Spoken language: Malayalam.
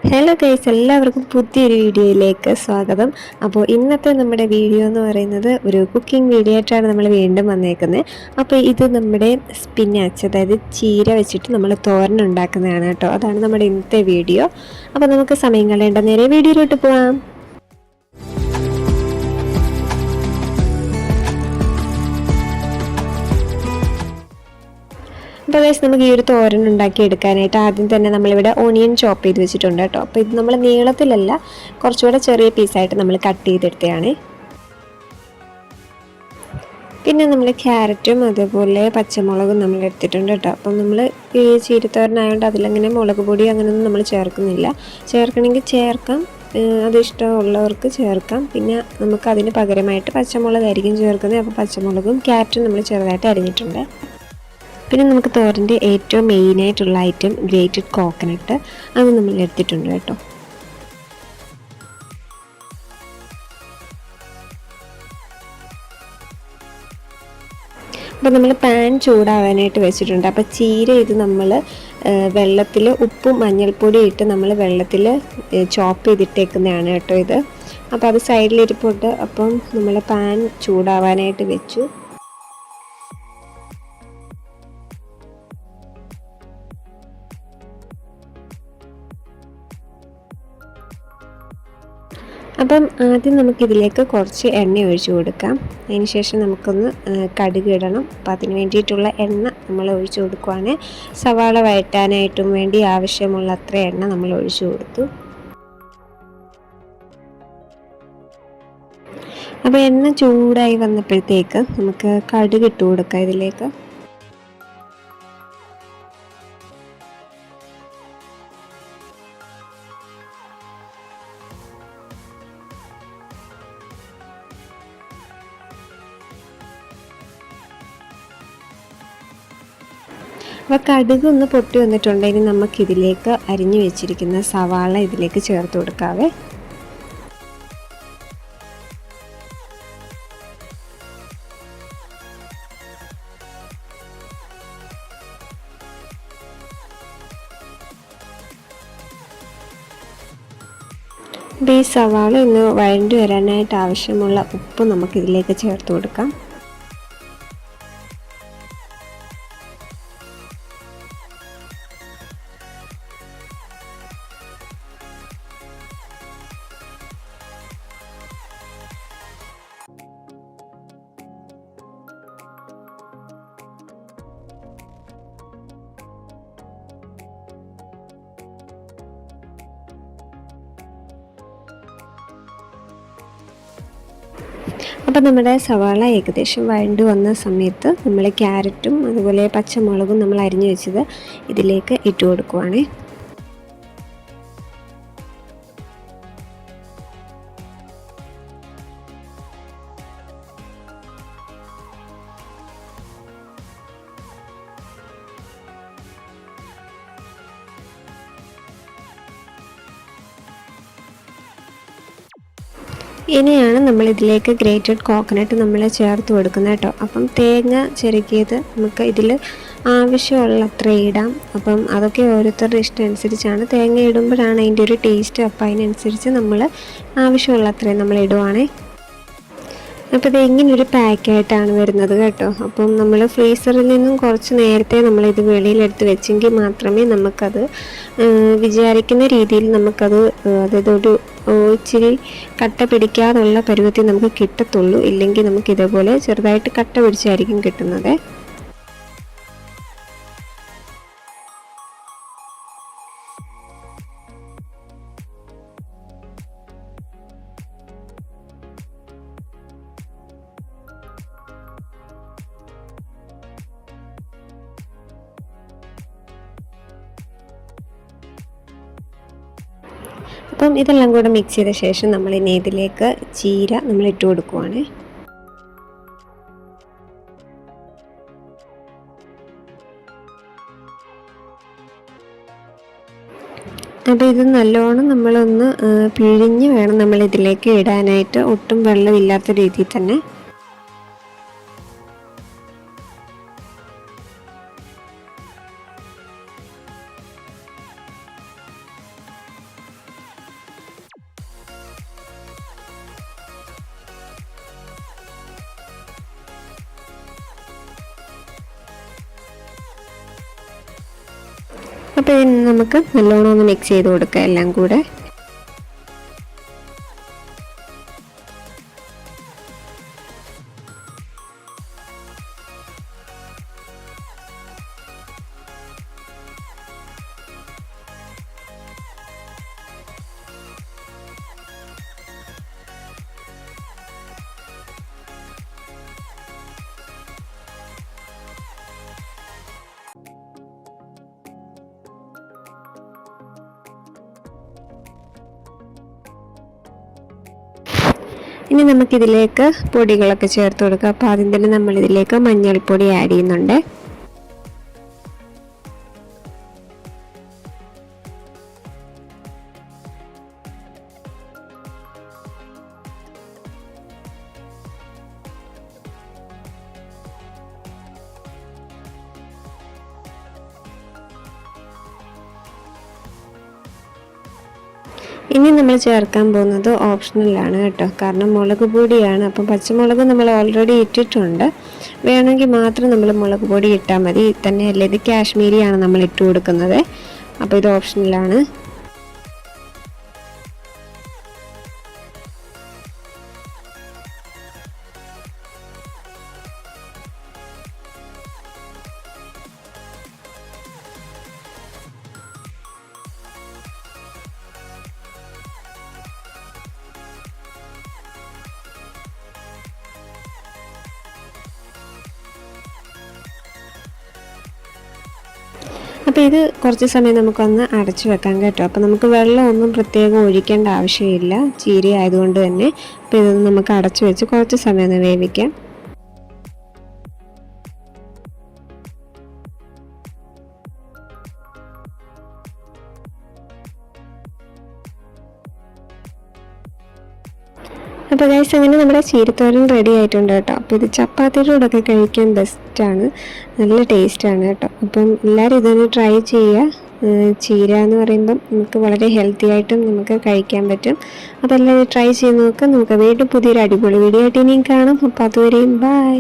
ഹലോ ഗൈസ്, എല്ലാവർക്കും പുതിയൊരു വീഡിയോയിലേക്ക് സ്വാഗതം. അപ്പോൾ ഇന്നത്തെ നമ്മുടെ വീഡിയോ എന്ന് പറയുന്നത് ഒരു കുക്കിംഗ് വീഡിയോ ആയിട്ടാണ് നമ്മൾ വീണ്ടും വന്നേക്കുന്നത്. അപ്പോൾ ഇത് നമ്മുടെ സ്പിനാച്ച്, അതായത് ചീര വെച്ചിട്ട് നമ്മൾ തോരൻ ഉണ്ടാക്കുന്നതാണ് കേട്ടോ. അതാണ് നമ്മുടെ ഇന്നത്തെ വീഡിയോ. അപ്പോൾ നമുക്ക് സമയം കളയേണ്ട, നേരെ വീഡിയോയിലോട്ട് പോകാം. അപ്പോൾ ഗൈസ്, നമുക്ക് ഈ ഒരു തോരൻ ഉണ്ടാക്കി എടുക്കാനായിട്ട് ആദ്യം തന്നെ നമ്മളിവിടെ ഓണിയൻ ചോപ്പ് ചെയ്ത് വെച്ചിട്ടുണ്ട് കേട്ടോ. അപ്പോൾ ഇത് നമ്മൾ നീളത്തിലല്ല, കുറച്ചുകൂടെ ചെറിയ പീസായിട്ട് നമ്മൾ കട്ട് ചെയ്തെടുത്തതാണ്. പിന്നെ നമ്മൾ ക്യാരറ്റും അതുപോലെ പച്ചമുളകും നമ്മൾ എടുത്തിട്ടുണ്ട് കേട്ടോ. അപ്പം നമ്മൾ ഈ ചീരത്തോരനായതുകൊണ്ട് അതിലങ്ങനെ മുളക് പൊടി അങ്ങനെയൊന്നും നമ്മൾ ചേർക്കുന്നില്ല. ചേർക്കണമെങ്കിൽ ചേർക്കാം, അത് ഇഷ്ടമുള്ളവർക്ക് ചേർക്കാം. പിന്നെ നമുക്ക് അതിന് പകരമായിട്ട് പച്ചമുളകായിരിക്കും ചേർക്കുന്നത്. അപ്പോൾ പച്ചമുളകും ക്യാരറ്റും നമ്മൾ ചെറുതായിട്ട് അരിഞ്ഞിട്ടുണ്ട്. പിന്നെ നമുക്ക് തോരൻ്റെ ഏറ്റവും മെയിനായിട്ടുള്ള ഐറ്റം ഗ്രേറ്റഡ് കോക്കനട്ട്, അത് നമ്മൾ എടുത്തിട്ടുണ്ട് കേട്ടോ. അപ്പോൾ നമ്മൾ പാൻ ചൂടാവാനായിട്ട് വെച്ചിട്ടുണ്ട്. അപ്പോൾ ചീര ഇത് നമ്മൾ വെള്ളത്തിൽ ഉപ്പും മഞ്ഞൾപ്പൊടി ഇട്ട് നമ്മൾ വെള്ളത്തിൽ ചോപ്പ് ചെയ്തിട്ടേക്കുന്നതാണ് കേട്ടോ ഇത്. അപ്പോൾ അത് സൈഡിലിരിപ്പുണ്ട്. അപ്പം നമ്മൾ പാൻ ചൂടാവാനായിട്ട് വെച്ചു. അപ്പം ആദ്യം നമുക്കിതിലേക്ക് കുറച്ച് എണ്ണ ഒഴിച്ച് കൊടുക്കാം. അതിന് ശേഷം നമുക്കൊന്ന് കടുക് ഇടണം. അപ്പോൾ അതിന് വേണ്ടിയിട്ടുള്ള എണ്ണ നമ്മൾ ഒഴിച്ച് കൊടുക്കുവാണ്. സവാള വഴറ്റാനായിട്ടും വേണ്ടി ആവശ്യമുള്ള അത്ര എണ്ണ നമ്മൾ ഒഴിച്ച് കൊടുത്തു. അപ്പോൾ എണ്ണ ചൂടായി വന്നപ്പോഴത്തേക്ക് നമുക്ക് കടുക് ഇട്ട് കൊടുക്കാം ഇതിലേക്ക്. അപ്പോൾ കടുക് ഒന്ന് പൊട്ടി വന്നിട്ടുണ്ടെങ്കിൽ നമുക്കിതിലേക്ക് അരിഞ്ഞു വെച്ചിരിക്കുന്ന സവാള ഇതിലേക്ക് ചേർത്ത് കൊടുക്കാവേ. അപ്പോൾ ഈ സവാള ഒന്ന് വഴണ്ടി വരാനായിട്ട് ആവശ്യമുള്ള ഉപ്പ് നമുക്കിതിലേക്ക് ചേർത്ത് കൊടുക്കാം. അപ്പോൾ നമ്മുടെ സവാള ഏകദേശം വഴണ്ട് വന്ന സമയത്ത് നമ്മൾ ക്യാരറ്റും അതുപോലെ പച്ചമുളകും നമ്മൾ അരിഞ്ഞു വെച്ചത് ഇതിലേക്ക് ഇട്ട് കൊടുക്കുവാണ്. ഇനിയാണ് നമ്മൾ ഇതിലേക്ക് ഗ്രേറ്റഡ് കോക്കനട്ട് നമ്മൾ ചേർത്ത് കൊടുക്കുന്നത് കേട്ടോ. അപ്പം തേങ്ങ ചിരകിയത് നമുക്ക് ഇതിൽ ആവശ്യമുള്ള അത്ര ഇടാം. അപ്പം അതൊക്കെ ഓരോരുത്തരുടെ ഇഷ്ടം അനുസരിച്ചാണ്. തേങ്ങ ഇടുമ്പോഴാണ് അതിൻ്റെ ഒരു ടേസ്റ്റ്. അപ്പം അതിനനുസരിച്ച് നമ്മൾ ആവശ്യമുള്ള അത്രയും നമ്മൾ ഇടുവാണേ. അപ്പോൾ ഇത് ഇങ്ങനൊരു പാക്കായിട്ടാണ് വരുന്നത് കേട്ടോ. അപ്പം നമ്മൾ ഫ്രീസറിൽ നിന്നും കുറച്ച് നേരത്തെ നമ്മളിത് വെളിയിലെടുത്ത് വെച്ചെങ്കിൽ മാത്രമേ നമുക്കത് വിചാരിക്കുന്ന രീതിയിൽ നമുക്കത്, അതായത് ഒരു ഇച്ചിരി കട്ട പിടിക്കാതുള്ള പരുവത്തിൽ നമുക്ക് കിട്ടത്തുള്ളൂ. ഇല്ലെങ്കിൽ നമുക്ക് ഇതേപോലെ ചെറുതായിട്ട് കട്ട പിടിച്ചായിരിക്കും കിട്ടുന്നത്. അപ്പം ഇതെല്ലാം കൂടെ മിക്സ് ചെയ്ത ശേഷം നമ്മൾ ഇനി ഇതിലേക്ക് ചീര നമ്മൾ ഇട്ട് കൊടുക്കുവാണ്. അപ്പോൾ ഇത് നല്ലോണം നമ്മളൊന്ന് പിഴിഞ്ഞ് വേണം നമ്മൾ ഇതിലേക്ക് ഇടാനായിട്ട്, ഒട്ടും വെള്ളമില്ലാത്ത രീതിയിൽ തന്നെ. അപ്പോൾ ഇനി നമുക്ക് നല്ലോണം ഒന്ന് മിക്സ് ചെയ്ത് കൊടുക്കാം എല്ലാം കൂടെ. ഇനി നമുക്കിതിലേക്ക് പൊടികളൊക്കെ ചേർത്ത് കൊടുക്കാം. അപ്പോൾ ആദ്യം തന്നെ നമ്മളിതിലേക്ക് മഞ്ഞൾപ്പൊടി ആഡ് ചെയ്യുന്നുണ്ട്. ഇനി നമ്മൾ ചേർക്കാൻ പോകുന്നത് ഓപ്ഷണലാണ് കേട്ടോ, കാരണം മുളക് പൊടിയാണ്. അപ്പം പച്ചമുളക് നമ്മൾ ഓൾറെഡി ഇട്ടിട്ടുണ്ട്, വേണമെങ്കിൽ മാത്രം നമ്മൾ മുളക് പൊടി ഇട്ടാൽ മതി. തന്നെയല്ല ഇത് കാശ്മീരിയാണ് നമ്മൾ ഇട്ട് കൊടുക്കുന്നത്, അപ്പോൾ ഇത് ഓപ്ഷണലാണ്. അപ്പോൾ ഇത് കുറച്ച് സമയം നമുക്കൊന്ന് അടച്ചു വെക്കാം കേട്ടോ. അപ്പോൾ നമുക്ക് വെള്ളമൊന്നും പ്രത്യേകം ഒഴിക്കേണ്ട ആവശ്യമില്ല, ചീര ആയതുകൊണ്ട് തന്നെ. അപ്പോൾ ഇതൊന്ന് നമുക്ക് അടച്ചു വെച്ച് കുറച്ച് സമയം ഒന്ന് വേവിക്കാം. അപ്പോൾ ഗൈസ് അങ്ങനെ നമ്മുടെ ചീരത്തോരൻ റെഡി ആയിട്ടുണ്ട് കേട്ടോ. അപ്പോൾ ഇത് ചപ്പാത്തിയുടെ കൂടെയൊക്കെ കഴിക്കാൻ ബെസ്റ്റാണ്, നല്ല ടേസ്റ്റാണ് കേട്ടോ. അപ്പം എല്ലാവരും ഇതൊന്ന് ട്രൈ ചെയ്യുക. ചീര എന്ന് പറയുമ്പം നമുക്ക് വളരെ ഹെൽത്തി ആയിട്ടും നമുക്ക് കഴിക്കാൻ പറ്റും. അപ്പോൾ എല്ലാവരും ട്രൈ ചെയ്ത് നോക്കാം. നമുക്ക് വീണ്ടും പുതിയൊരു അടിപൊളി വീഡിയോ ആയിട്ട് ഇനിയും കാണാം. അപ്പോൾ അതുവരെയും ബൈ.